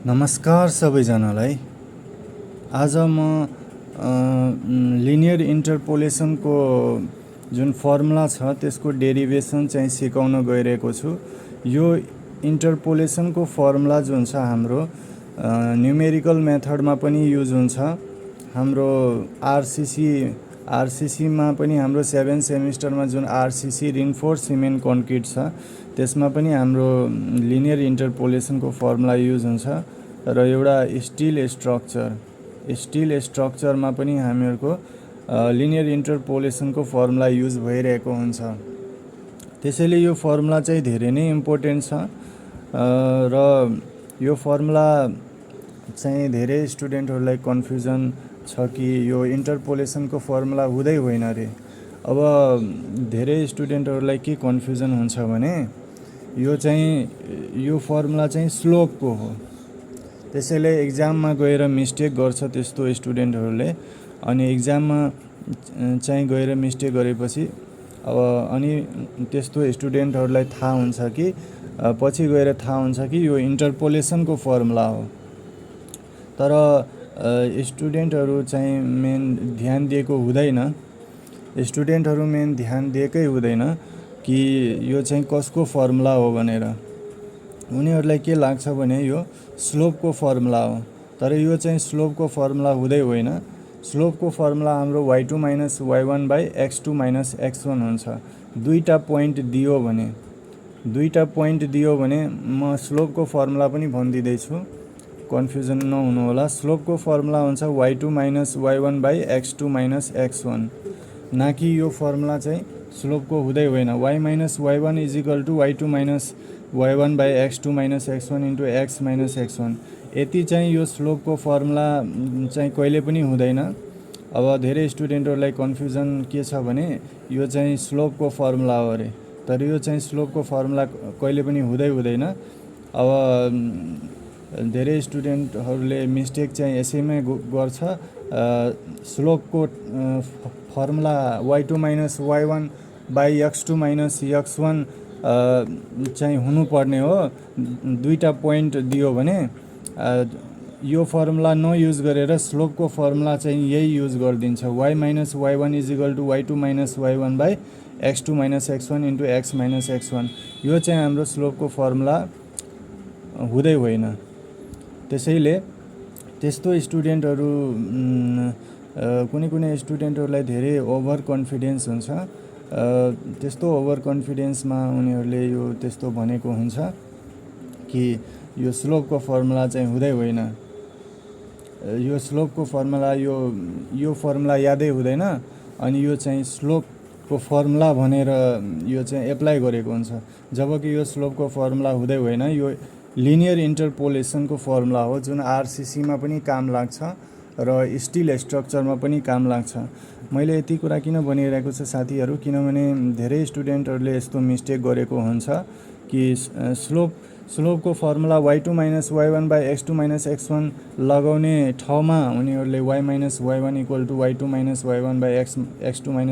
नमस्कार सबैजनालाई। आज म लिनियर इन्टरपोलेसनको जुन फर्मुला छ त्यसको डेरिभेसन चाहिँ सिकाउन गइरहेको छु। यो इन्टरपोलेसनको फर्मुला जुन छ हाम्रो न्युमेरिकल मेथडमा पनि युज हुन्छ। हाम्रो आरसीसीमा पनि हाम्रो 7 सेमिस्टरमा जुन आरसीसी रिइन्फोर्स सिमेन्ट कन्क्रिट छ त्यसमा पनि हाम्रो लिनियर इन्टरपोलेसनको फर्मुला युज हुन्छ। र एउटा स्टिल स्ट्रक्चरमा पनि हामीहरूको लिनियर इन्टरपोलेसनको फर्मुला युज भइरहेको हुन्छ। त्यसैले यो फर्मुला चाहिँ धेरै नै इम्पोर्टेन्ट छ र यो फर्मुला चाहिँ धेरै स्टुडेन्टहरूलाई कन्फ्युजन छ कि यो इन्टरपोलेसनको फर्मुला हुँदै होइन रे। अब धेरै स्टुडेन्टहरूलाई के कन्फ्युजन हुन्छ भने यो फर्मुला चाहिँ स्लोपको हो। त्यसैले एक्जाममा गएर मिस्टेक गर्छ त्यस्तो स्टुडेन्टहरूले। अनि एक्जाममा चाहिँ गएर मिस्टेक गरेपछि अनि त्यस्तो स्टुडेन्टहरूलाई थाहा हुन्छ कि पछि गएर थाहा हुन्छ कि यो इन्टरपोलेसनको फर्मुला हो। तर स्टुडेन्टहरू चाहिँ मेन ध्यान दिएकै हुँदैन कि यो चाहिँ कसको फर्मुला हो भनेर। उनीहरूलाई के लाग्छ भने यो स्लोपको फर्मुला हो। तर यो चाहिँ स्लोपको फर्मुला हुँदै होइन। स्लोपको फर्मुला हाम्रो y2 - y1 / x2 - x1 हुन्छ। दुईटा पोइन्ट दियो भने म स्लोपको फर्मुला पनि भनिदिँदैछु, कन्फ्युजन नहुनु होला। स्लोपको फर्मुला हुन्छ y2 - y1 / x2 - x1। न कि यो फर्मुला चाहिँ स्लोपको हुँदै होइन। y - y1 = y2 - y1 / x2 - x1 × x - x1। यति चाहिँ यो स्लोपको फर्मुला चाहिँ कहिले पनि हुँदैन। अब धेरै स्टुडेन्टहरूलाई कन्फ्युजन के छ भने यो चाहिँ स्लोपको फर्मुला हो अरे। तर यो चाहिँ स्लोपको फर्मुला कहिले पनि हुँदैन। अब धेरै स्टुडेन्टहरूले मिस्टेक चाहिँ यसैमै गर्छ। स्लोपको formula y2 - y1 / x2 - x1 चाहिँ हुनुपर्ने हो। दुईटा पोइन्ट दियो भने यो फर्मुला नयुज गरेर स्लोपको फर्मुला चाहिँ यही युज गरिदिन्छ। y - y1 = y2 - y1 / x2 - x1 × x - x1। यो चाहिँ हाम्रो स्लोपको फर्मुला हुँदै होइन। त्यसैले त्यस्तो स्टुडेन्टहरू कुनै स्टुडेन्टहरूलाई धेरै ओभर कन्फिडेन्स हुन्छ। त्यस्तो ओभर कन्फिडेन्समा उनीहरूले यो त्यस्तो भनेको हुन्छ कि यो स्लोपको फर्मुला चाहिँ हुँदै होइन। यो स्लोपको फर्मुला यो फर्मुला यादै हुँदैन। अनि यो चाहिँ स्लोपको फर्मुला भनेर यो चाहिँ एप्लाई गरेको हुन्छ। जबकि यो स्लोपको फर्मुला हुँदै होइन। यो लिनियर इन्टरपोलेसनको फर्मुला हो जुन आरसीसीमा पनि काम लाग्छ र स्टिल स्ट्रक्चरमा पनि काम लाग्छ। मैले यति कुरा किन भनिरहेको छु साथीहरू, किनभने धेरै स्टुडेन्टहरूले यस्तो मिस्टेक गरेको हुन्छ कि स्लोपको formula y2 - y1 / x2 - x1 लगाउने ठाउँमा उनीहरूले y - y1 = y2 - y1 / x2 - x1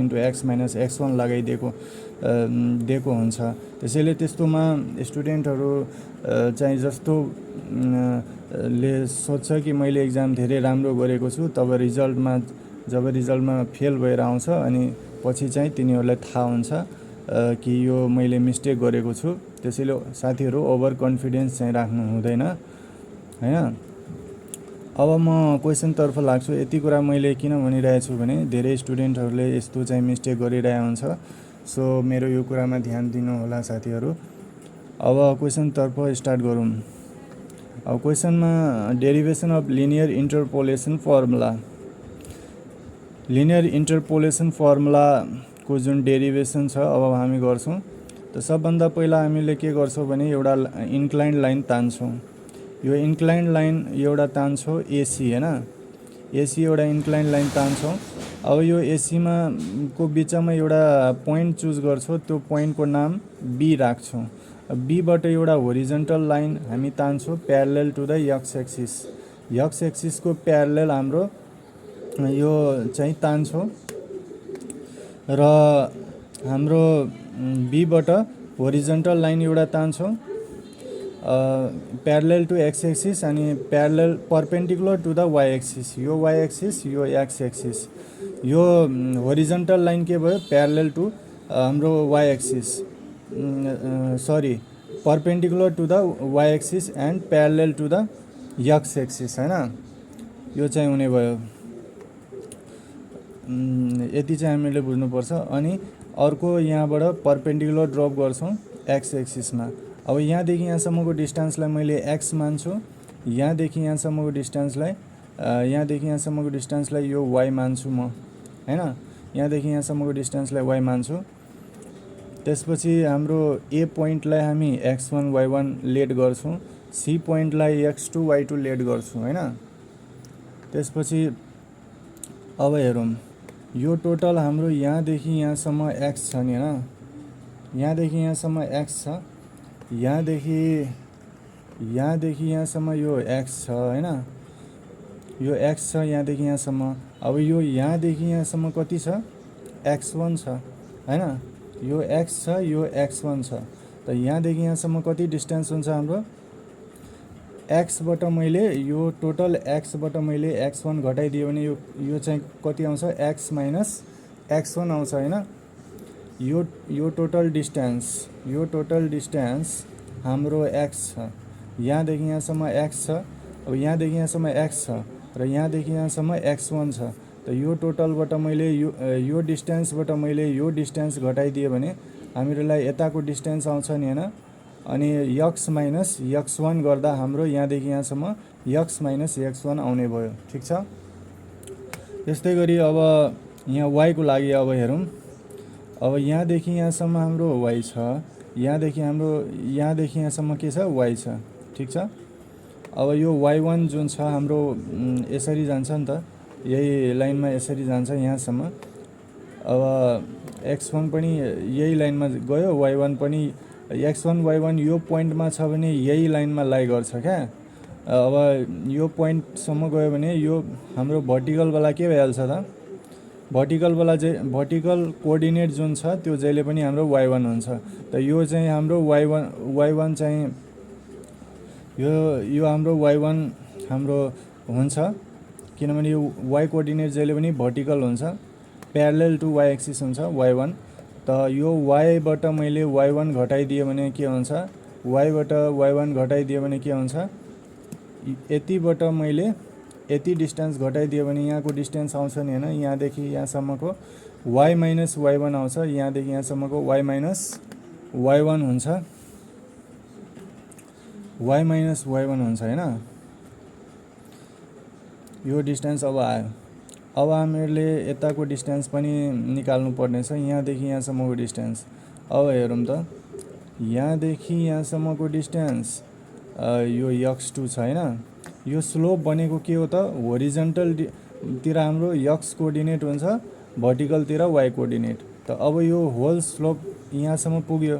× x - x1 लगाइदिएको हुन्छ। त्यसैले त्यस्तोमा स्टुडेन्टहरू चाहिँ जस्तो ले सोच्छ कि मैले एक्जाम धेरै राम्रो गरेको छु, जब रिजल्टमा फेल भएर आउँछ अनि पछि चाहिँ तिनीहरूलाई थाहा हुन्छ कि यो मैले मिस्टेक गरेको छु। त्यसैले साथीहरू ओभर कन्फिडेन्स चाहिँ राख्नु हुँदैन हैन। अब म क्वेसनतर्फ लाग्छु। यति कुरा मैले किन भनिरहेको छु भने धेरै स्टुडेन्टहरूले यस्तो चाहिँ मिस्टेक गरिरहेको हुन्छ। सो मेरो यो कुरामा ध्यान दिनु होला साथीहरू। अब क्वेसनतर्फ स्टार्ट गरौँ। अब क्वेसनमा derivation of linear interpolation formula. Linear interpolation फर्मुलाको जुन डेरिभेसन छ अब हामी गर्छौँ। त सबभन्दा पहिला हामीले के गर्छौँ भने एउटा इन्क्लाइन्ड लाइन तान्छौँ। यो इन्क्लाइन्ड लाइन एउटा तान्छौँ एसी हैन। एसी एउटा इन्क्लाइन्ड लाइन तान्छौँ। अब यो एसीमा को बिचमा एउटा पोइन्ट चुज गर्छौँ। त्यो पोइन्टको नाम बी राख्छौँ। बीबाट एउटा होरिजन्टल लाइन हामी तान्छौँ प्यारलेल टु द एक्स एक्सिसको प्यारलेल हाम्रो यो चाहिँ तान्छौँ। र हाम्रो बीबाट होरिजन्टल लाइन एउटा तान्छौँ। प्यारलल टु एक्स एक्सिस अनि parallel perpendicular to the Y axis, यो वाइ एक्सिस यो एक्स एक्सिस, यो होरिजन्टल लाइन के भयो प्यारलल टु हाम्रो Y axis, sorry perpendicular to the Y axis and parallel to the X axis हैन, यो चाहिँ हुने भयो। यति चाहिँ हामीले बुझ्नुपर्छ। अनि अर्को यहाँबाट पर्पेन्डिकुलर ड्रप गर्छौँ एक्स एक्सिसमा। अब यहाँदेखि यहाँसम्मको डिस्टेन्सलाई मैले एक्स मान्छु, यहाँदेखि यहाँसम्मको डिस्टेन्सलाई यो वाइ मान्छु म हैन, यहाँदेखि यहाँसम्मको डिस्टेन्सलाई वाइ मान्छु। त्यसपछि हाम्रो ए पोइन्टलाई हामी x1 y1 लेट गर्छौँ, सी पोइन्टलाई x2 y2 लेट गर्छौँ हैन। त्यसपछि अब हेरौँ यो टोटल हाम्रो यहाँदेखि यहाँसम्म x छ नि हैन, यहाँदेखि यहाँसम्म x छ, यहाँदेखि यहाँसम्म यो x छ हैन, यो x छ यहाँदेखि यहाँसम्म। अब यो यहाँदेखि यहाँसम्म कति छ x1 छ हैन, यो x छ यो x1 छ। त यहाँदेखि यहाँसम्म कति डिस्टेन्स हुन्छ हाम्रो x बाट मैले यो टोटल x बाट मैले x1 घटाइदियो भने यो चाहिँ कति आउँछ x माइनस x1 आउँछ हैन। यो टोटल डिस्टेन्स हाम्रो x छ, यहाँदेखि यहाँसम्म x छ, अब यहाँदेखि यहाँसम्म x छ र यहाँदेखि यहाँसम्म x1 छ। त यो टोटलबाट मैले यो डिस्टेन्सबाट मैले यो डिस्टेन्स घटाइदियो भने हामीलाई यताको डिस्टेन्स आउँछ नि हैन। अनि x माइनस x1 गर्दा हाम्रो यहाँदेखि यहाँसम्म x माइनस x1 आउने भयो, ठिक छ। त्यस्तै गरी अब यहाँ y को लागि अब हेरौँ। अब यहाँदेखि यहाँसम्म हाम्रो y छ, यहाँदेखि यहाँसम्म के छ y छ, ठिक छ। अब यो y1 जुन छ हाम्रो यसरी जान्छ नि त, यही लाइनमा यसरी जान्छ यहाँसम्म। अब x1 पनि यही लाइनमा गयो, y1 पनि x1 y1 यो पोइन्टमा छ भने यही लाइनमा लाइ गर्छ क्या। अब यो पोइन्टसम्म गयो भने यो हाम्रो भर्टिकलवाला के भइहाल्छ त, भर्टिकल कोअर्डिनेट जुन छ त्यो जहिले पनि हाम्रो y1 हुन्छ। त यो चाहिँ हाम्रो y1 चाहिँ यो हाम्रो y1 हाम्रो हुन्छ, किनभने यो y कोअर्डिनेट जहिले पनि भर्टिकल हुन्छ, प्यारलल टु y एक्सिस हुन्छ y1। त यो y बाट मैले y1 घटाइदियो भने के हुन्छ, y बाट y1 घटाइदियो भने के हुन्छ, यतिबाट मैले यति डिस्टेन्स घटाइदियो भने यहाँको डिस्टेन्स आउँछ नि हैन, यहाँदेखि यहाँसम्मको y माइनस y1 आउँछ, यहाँदेखि यहाँसम्मको y माइनस y1 हुन्छ, y माइनस y1 हुन्छ हैन। यो डिस्टेन्स अब आयो। अब हामीहरूले यताको डिस्टेन्स पनि निकाल्नु पर्ने छ, यहाँदेखि यहाँसम्मको डिस्टेन्स। अब हेरौँ त, यहाँदेखि यहाँसम्मको डिस्टेन्स यो x2 छ हैन। यो स्लोप भनेको के हो त, होरिजन्टल तिर हाम्रो x कोअर्डिनेट हुन्छ, भर्टिकलतिर y कोअर्डिनेट। त अब यो होल स्लोप यहाँसम्म पुग्यो,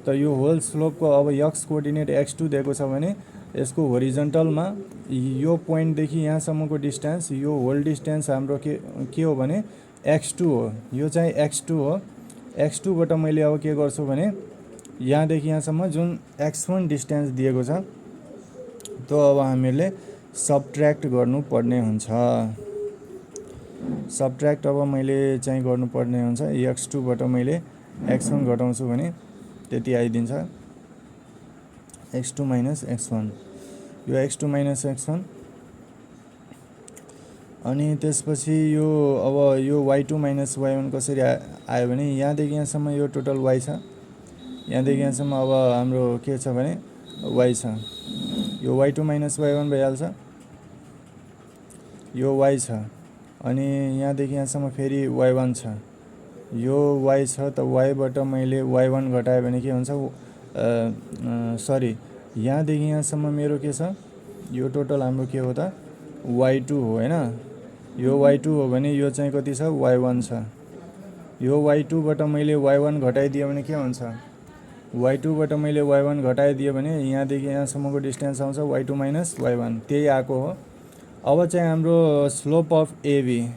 त यो होल स्लोपको अब x कोअर्डिनेट x2 दिएको छ भने यसको होरिजन्टलमा यो पोइन्टदेखि यहाँसम्मको डिस्टेन्स, यो होल डिस्टेन्स हाम्रो के हो भने x2 हो, यो चाहिँ x2 हो। x2 बाट मैले अब के गर्छु भने यहाँदेखि यहाँसम्म जुन x1 डिस्टेन्स दिएको छ त्यो अब हामीले सबट्र्याक्ट गर्नुपर्ने हुन्छ। सबट्र्याक्ट अब मैले चाहिँ गर्नुपर्ने हुन्छ, x2 बाट मैले x1 घटाउँछु भने त्यति आइदिन्छ, x2 माइनस x1, यो x2 माइनस x1। अनि त्यसपछि यो अब यो y2 माइनस y1 कसरी आयो भने यहाँदेखि यहाँसम्म यो टोटल y छ, यहाँदेखि यहाँसम्म अब हाम्रो के छ भने y छ, यो y2 माइनस y1 भइहाल्छ, यो y छ। अनि यहाँदेखि यहाँसम्म फेरि y1 छ, यो y छ। त y बाट मैले y1 घटाएँ भने के हुन्छ, सरी यहाँदेखि यहाँसम्म मेरो के छ, यो टोटल हाम्रो के हो त y2 हो हैन। यो y2 हो भने यो चाहिँ कति छ y1 छ। यो y2 बाट मैले y1 घटाइदियो भने के हुन्छ, y2 बाट मैले y1 घटाइदियो भने यहाँदेखि यहाँसम्मको डिस्टेन्स आउँछ y2 माइनस y1, त्यही आएको हो। अब चाहिँ हाम्रो स्लोप अफ AB,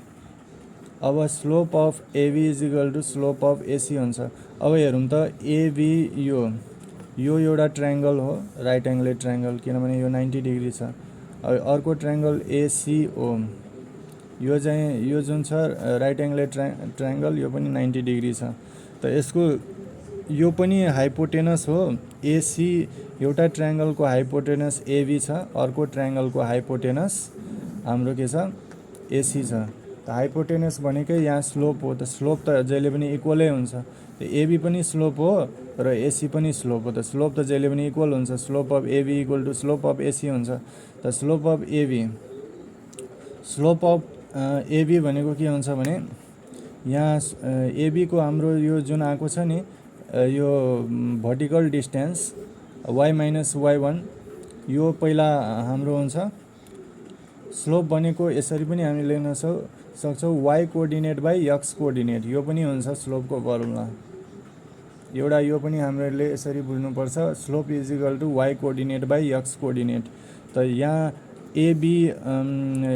अब slope of AB is equal to slope of AC हुन्छ। अब हेरौँ त AB, यो यो एउटा ट्रायंगल हो, राइट एंगलेड ट्रायंगल, किनभने यो 90 डिग्री छ। अर्को ट्रायंगल एसीओ, यो चाहिँ यो जुन छ राइट एंगलेड ट्रायंगल, यो पनि 90 डिग्री छ। त यसको यो पनि हाइपोटेनस हो। एसी एउटा ट्रायंगलको हाइपोटेनस एबी छ, अर्को ट्रायंगलको हाइपोटेनस हाम्रो के छ, एसी छ। त हाइपोटेनस भनेकै यहाँ स्लोप हो, त स्लोप त जहिले पनि इक्वलै हुन्छ। त एबी पनि स्लोप हो र एसी पनि स्लोप हो, त स्लोप त जहिले पनि इक्वल हुन्छ। Slope of AB equal to slope of AC हुन्छ। त स्लोप अफ एबी भनेको के हुन्छ भने, यहाँ एबी को हाम्रो यो जुन आएको छ नि, यो vertical distance y minus y1, यो पहिला हाम्रो हुन्छ। स्लोप भनेको यसरी पनि हामी लेख्न सक्छौँ, y coordinate by x coordinate, यो पनि हुन्छ स्लोपको फर्मुला। एउटा यो पनि हामीले यसरी बुझ्नुपर्छ, slope is equal to y coordinate by x coordinate. त यहाँ एबी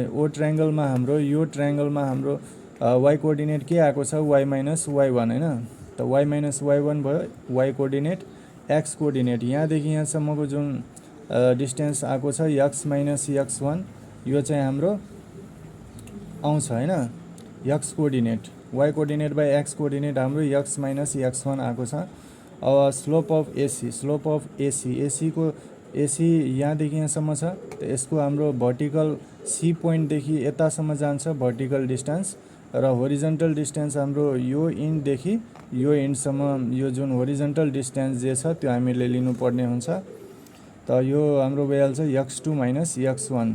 ओ ट्रायंगलमा हाम्रो, यो ट्रायंगलमा हाम्रो y कोअर्डिनेट के आएको छ, y माइनस y1 हैन। त y माइनस y1 भयो, y कोअर्डिनेट x कोअर्डिनेट, यहाँदेखि यहाँसम्मको जुन डिस्टेन्स आएको छ x माइनस x1, यो चाहिँ हाम्रो आउँछ हैन, x coordinate, y coordinate by x coordinate हाम्रो x माइनस x1 आएको छ। अब स्लोप अफ एसी, एसी यहाँदेखि यहाँसम्म छ। त यसको हाम्रो भर्टिकल सी पोइन्टदेखि यतासम्म जान्छ भर्टिकल डिस्टेन्स, र होरिजन्टल डिस्टेन्स हाम्रो यो इन्डदेखि यो इन्डसम्म, यो जुन होरिजन्टल डिस्टेन्स जे छ त्यो हामीले लिनुपर्ने हुन्छ। त यो हाम्रो भइहाल्छ x2 माइनस x1,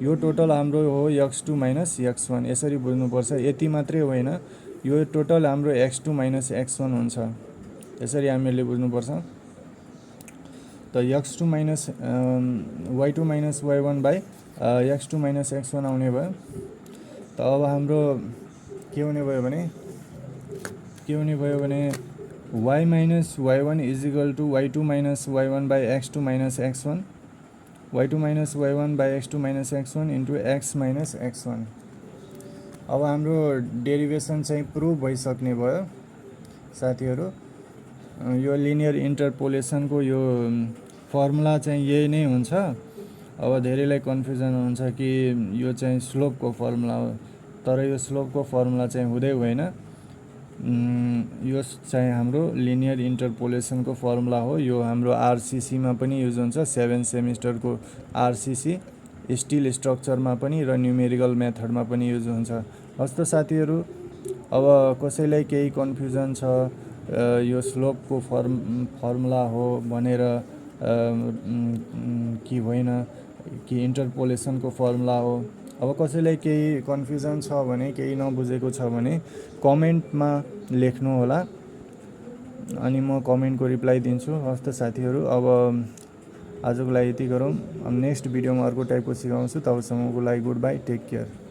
यो टोटल हाम्रो हो x2 माइनस x1, यसरी बुझ्नुपर्छ। यति मात्रै होइन, यो टोटल हाम्रो x2 माइनस x1 हुन्छ, यसरी हामीले बुझ्नुपर्छ। त x2 minus y2 minus y1 by x2 minus x1 आउने भयो। त अब हाम्रो के हुने भयो भने y minus y1 is equal to y2 minus y1 by x2 minus x1, y2 minus y1 by x2 minus x1 into x minus x1। अब हाम्रो डेरिभेसन चाहिँ प्रुभ भइसक्ने भयो साथीहरू। यो लिनियर इन्टरपोलेसनको यो फर्मुला चाहिँ यही नै हुन्छ। अब धेरैलाई कन्फ्युजन हुन्छ कि यो चाहिँ स्लोपको फर्मुला हो, तर यो स्लोपको फर्मुला चाहिँ हुँदै होइन, यो चाहिँ हाम्रो लिनियर इन्टरपोलेसनको फर्मुला हो। यो हाम्रो आरसीसीमा पनि युज हुन्छ, 7 सेमिस्टरको आरसीसी, स्टिल स्ट्रक्चरमा पनि र न्युमेरिकल मेथडमा पनि युज हुन्छ। हस्त साथीहरू, अब कसैलाई केही कन्फ्युजन छ यो स्लोपको फर्मुला हो भनेर कि होइन कि इन्टरपोलेसनको फर्मुला हो, अब कसैलाई केही कन्फ्युजन छ भने, केही नबुझेको छ भने कमेन्टमा लेख्नु होला, अनि म कमेन्टको रिप्लाई दिन्छु। हस्त साथीहरू, अब आजको लागि यति गरौँ। नेक्स्ट भिडियोमा अर्को टाइपको सिकाउँछु। तबसम्मको लागि गुड बाई, टेक केयर।